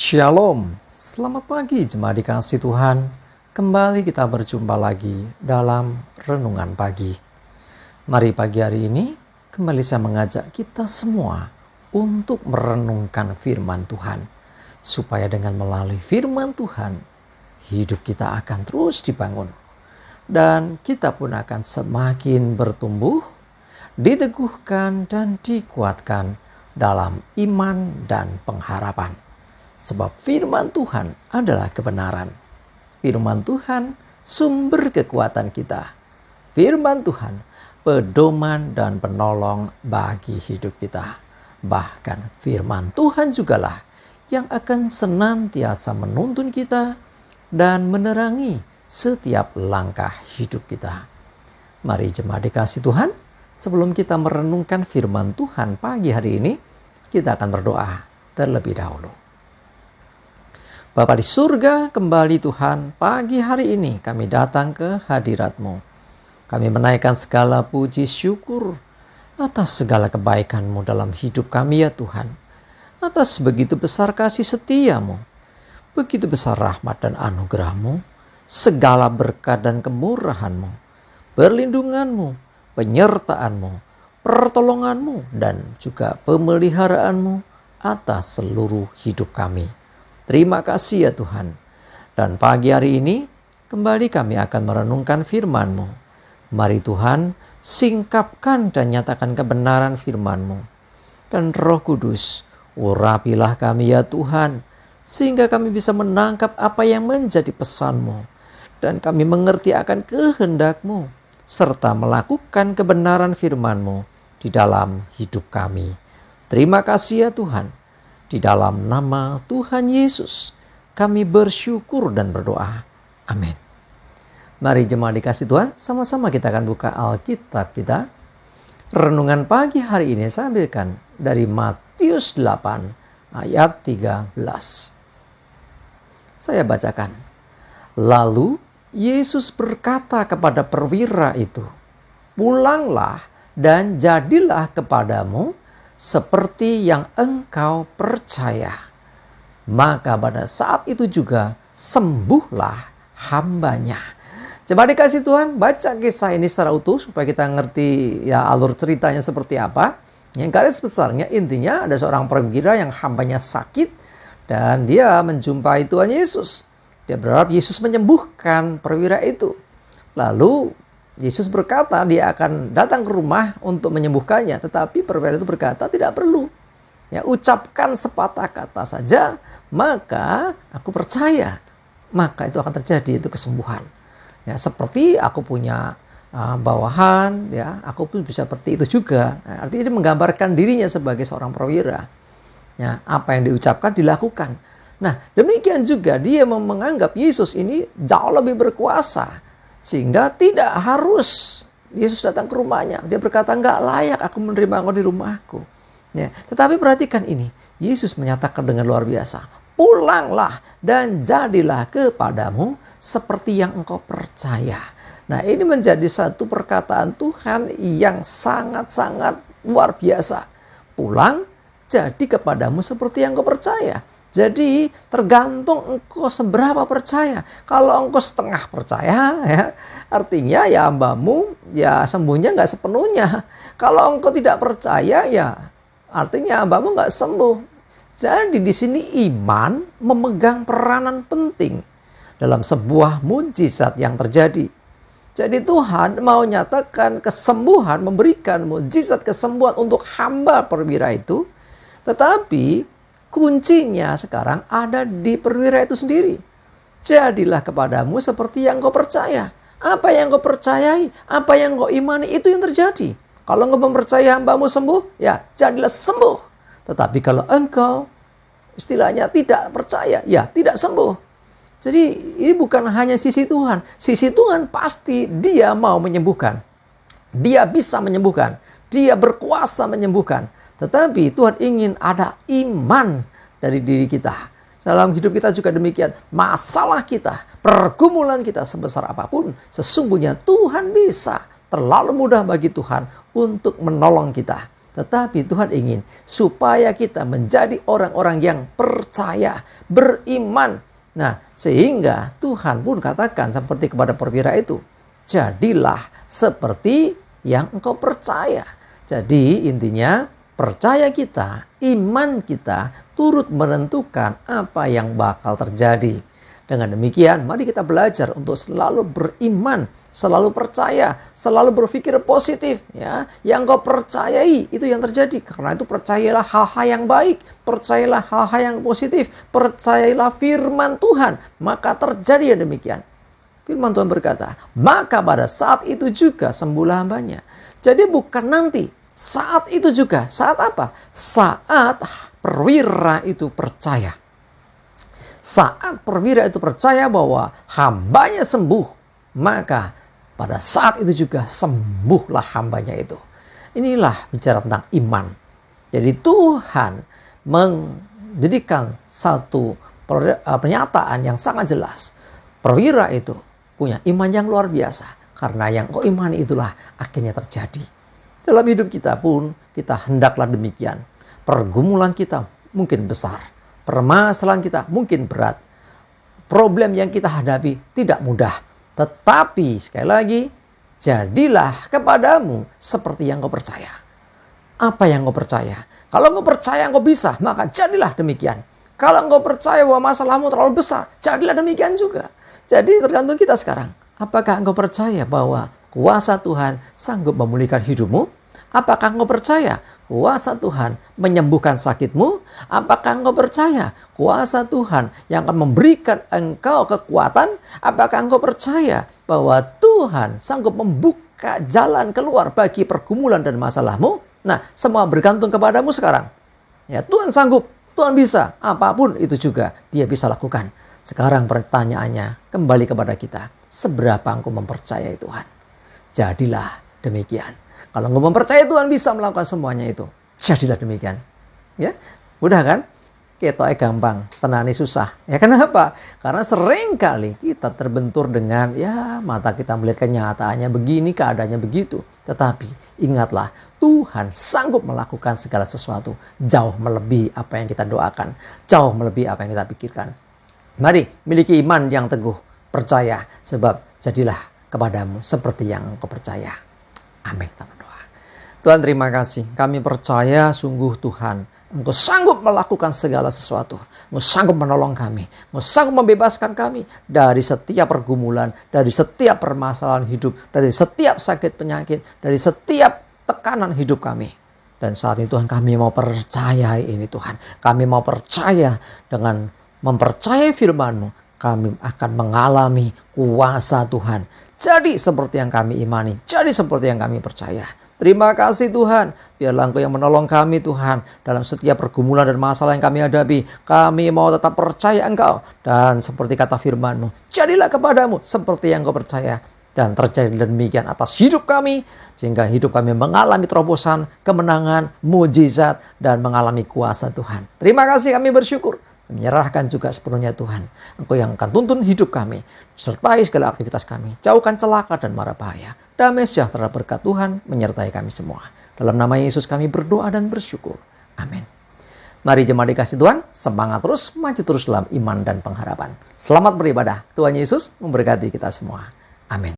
Shalom, selamat pagi jemaat dikasih Tuhan. Kembali kita berjumpa lagi dalam Renungan Pagi. Mari pagi hari ini kembali saya mengajak kita semua untuk merenungkan firman Tuhan. Supaya dengan melalui firman Tuhan, hidup kita akan terus dibangun. Dan kita pun akan semakin bertumbuh, diteguhkan dan dikuatkan dalam iman dan pengharapan. Sebab firman Tuhan adalah kebenaran. Firman Tuhan sumber kekuatan kita. Firman Tuhan pedoman dan penolong bagi hidup kita. Bahkan firman Tuhan jugalah yang akan senantiasa menuntun kita dan menerangi setiap langkah hidup kita. Mari jemaat dikasih Tuhan, sebelum kita merenungkan firman Tuhan pagi hari ini, kita akan berdoa terlebih dahulu. Bapa di surga, kembali Tuhan, pagi hari ini kami datang ke hadirat-Mu. Kami menaikkan segala puji syukur atas segala kebaikan-Mu dalam hidup kami ya Tuhan. Atas begitu besar kasih setia-Mu, begitu besar rahmat dan anugerah-Mu, segala berkat dan kemurahan-Mu, perlindungan-Mu, penyertaan-Mu, pertolongan-Mu, dan juga pemeliharaan-Mu atas seluruh hidup kami. Terima kasih ya Tuhan. Dan pagi hari ini kembali kami akan merenungkan firman-Mu. Mari Tuhan, singkapkan dan nyatakan kebenaran firman-Mu. Dan Roh Kudus, urapilah kami ya Tuhan, sehingga kami bisa menangkap apa yang menjadi pesan-Mu. Dan kami mengerti akan kehendak-Mu, serta melakukan kebenaran firman-Mu di dalam hidup kami. Terima kasih ya Tuhan. Di dalam nama Tuhan Yesus, kami bersyukur dan berdoa. Amin. Mari jemaat dikasih Tuhan, sama-sama kita akan buka Alkitab kita. Renungan pagi hari ini saya ambilkan dari Matius 8 ayat 13. Saya bacakan. Lalu Yesus berkata kepada perwira itu, "Pulanglah dan jadilah kepadamu seperti yang engkau percaya." Maka pada saat itu juga sembuhlah hambanya. Coba dikasih Tuhan, baca kisah ini secara utuh supaya kita ngerti ya alur ceritanya seperti apa. Yang garis besarnya intinya ada seorang perwira yang hambanya sakit dan dia menjumpai Tuhan Yesus. Dia berharap Yesus menyembuhkan perwira itu. Lalu Yesus berkata dia akan datang ke rumah untuk menyembuhkannya. Tetapi perwira itu berkata tidak perlu. Ya, ucapkan sepatah kata saja, maka aku percaya. Maka itu akan terjadi, itu kesembuhan. Ya, seperti aku punya bawahan, ya, aku pun bisa seperti itu juga. Nah, artinya dia menggambarkan dirinya sebagai seorang perwira. Ya, apa yang diucapkan dilakukan. Nah, demikian juga dia menganggap Yesus ini jauh lebih berkuasa. Sehingga tidak harus Yesus datang ke rumahnya. Dia berkata, enggak layak aku menerima engkau di rumahku. Ya, tetapi perhatikan ini. Yesus menyatakan dengan luar biasa. Pulanglah dan jadilah kepadamu seperti yang engkau percaya. Nah, ini menjadi satu perkataan Tuhan yang sangat-sangat luar biasa. Pulang, jadi kepadamu seperti yang engkau percaya. Jadi tergantung engkau seberapa percaya. Kalau engkau setengah percaya, ya, artinya ya hambamu ya sembuhnya nggak sepenuhnya. Kalau engkau tidak percaya, ya artinya hambamu nggak sembuh. Jadi di sini iman memegang peranan penting dalam sebuah mujizat yang terjadi. Jadi Tuhan mau nyatakan kesembuhan, memberikan mujizat kesembuhan untuk hamba perwira itu. Tetapi kuncinya sekarang ada di perwira itu sendiri. Jadilah kepadamu seperti yang kau percaya. Apa yang kau percayai, apa yang kau imani, itu yang terjadi. Kalau engkau mempercayai hambamu sembuh, ya jadilah sembuh. Tetapi kalau engkau istilahnya tidak percaya, ya tidak sembuh. Jadi ini bukan hanya sisi Tuhan. Sisi Tuhan pasti dia mau menyembuhkan. Dia bisa menyembuhkan. Dia berkuasa menyembuhkan. Tetapi Tuhan ingin ada iman dari diri kita. Dalam hidup kita juga demikian. Masalah kita, pergumulan kita sebesar apapun, sesungguhnya Tuhan bisa. Terlalu mudah bagi Tuhan untuk menolong kita. Tetapi Tuhan ingin supaya kita menjadi orang-orang yang percaya, beriman. Nah, sehingga Tuhan pun katakan seperti kepada perwira itu, jadilah seperti yang engkau percaya. Jadi intinya percaya kita, iman kita turut menentukan apa yang bakal terjadi. Dengan demikian, mari kita belajar untuk selalu beriman, selalu percaya, selalu berpikir positif, ya. Yang kau percayai itu yang terjadi. Karena itu percayalah hal-hal yang baik, percayalah hal-hal yang positif, percayalah firman Tuhan, maka terjadi demikian. Firman Tuhan berkata, maka pada saat itu juga sembuhlah hambanya. Jadi bukan nanti, saat itu juga. Saat apa? Saat perwira itu percaya. Saat perwira itu percaya bahwa hambanya sembuh, maka pada saat itu juga sembuhlah hambanya itu. Inilah bicara tentang iman. Jadi Tuhan menjadikan satu pernyataan yang sangat jelas. Perwira itu punya iman yang luar biasa. Karena yang kau imani itulah akhirnya terjadi. Dalam hidup kita pun kita hendaklah demikian. Pergumulan kita mungkin besar. Permasalahan kita mungkin berat. Problem yang kita hadapi tidak mudah. Tetapi sekali lagi, jadilah kepadamu seperti yang kau percaya. Apa yang kau percaya? Kalau kau percaya kau bisa, maka jadilah demikian. Kalau kau percaya bahwa masalahmu terlalu besar, jadilah demikian juga. Jadi tergantung kita sekarang. Apakah engkau percaya bahwa kuasa Tuhan sanggup memulihkan hidupmu? Apakah engkau percaya kuasa Tuhan menyembuhkan sakitmu? Apakah engkau percaya kuasa Tuhan yang akan memberikan engkau kekuatan? Apakah engkau percaya bahwa Tuhan sanggup membuka jalan keluar bagi pergumulan dan masalahmu? Nah, semua bergantung kepadamu sekarang. Ya, Tuhan sanggup, Tuhan bisa, apapun itu juga Dia bisa lakukan. Sekarang pertanyaannya kembali kepada kita. Seberapa engkau mempercayai Tuhan? Jadilah demikian. Kalau engkau mempercayai Tuhan bisa melakukan semuanya itu, jadilah demikian. Ya, mudah kan? Ketoke gampang, tenani susah. Ya kenapa? Karena seringkali kita terbentur dengan mata kita melihat kenyataannya begini, keadaannya begitu. Tetapi ingatlah, Tuhan sanggup melakukan segala sesuatu jauh melebihi apa yang kita doakan, jauh melebihi apa yang kita pikirkan. Mari miliki iman yang teguh, percaya, sebab jadilah kepadamu seperti yang kau percaya. Amin. Kita berdoa. Tuhan, terima kasih. Kami percaya sungguh Tuhan, Engkau sanggup melakukan segala sesuatu. Engkau sanggup menolong kami. Engkau sanggup membebaskan kami dari setiap pergumulan, dari setiap permasalahan hidup, dari setiap sakit penyakit, dari setiap tekanan hidup kami. Dan saat ini Tuhan, kami mau percaya ini Tuhan. Kami mau percaya dengan mempercayai firman-Mu. Kami akan mengalami kuasa Tuhan. Jadi seperti yang kami imani. Jadi seperti yang kami percaya. Terima kasih Tuhan. Biarlah Engkau yang menolong kami Tuhan. Dalam setiap pergumulan dan masalah yang kami hadapi. Kami mau tetap percaya Engkau. Dan seperti kata firman-Mu. Jadilah kepadamu seperti yang Engkau percaya. Dan terjadi demikian atas hidup kami. Sehingga hidup kami mengalami terobosan, kemenangan, mujizat. Dan mengalami kuasa Tuhan. Terima kasih, kami bersyukur. Menyerahkan juga sepenuhnya Tuhan. Engkau yang akan tuntun hidup kami. Sertai segala aktivitas kami. Jauhkan celaka dan mara bahaya. Damai sejahtera berkat Tuhan menyertai kami semua. Dalam nama Yesus kami berdoa dan bersyukur. Amin. Mari jemaat dikasih Tuhan, semangat terus, maju terus dalam iman dan pengharapan. Selamat beribadah. Tuhan Yesus memberkati kita semua. Amin.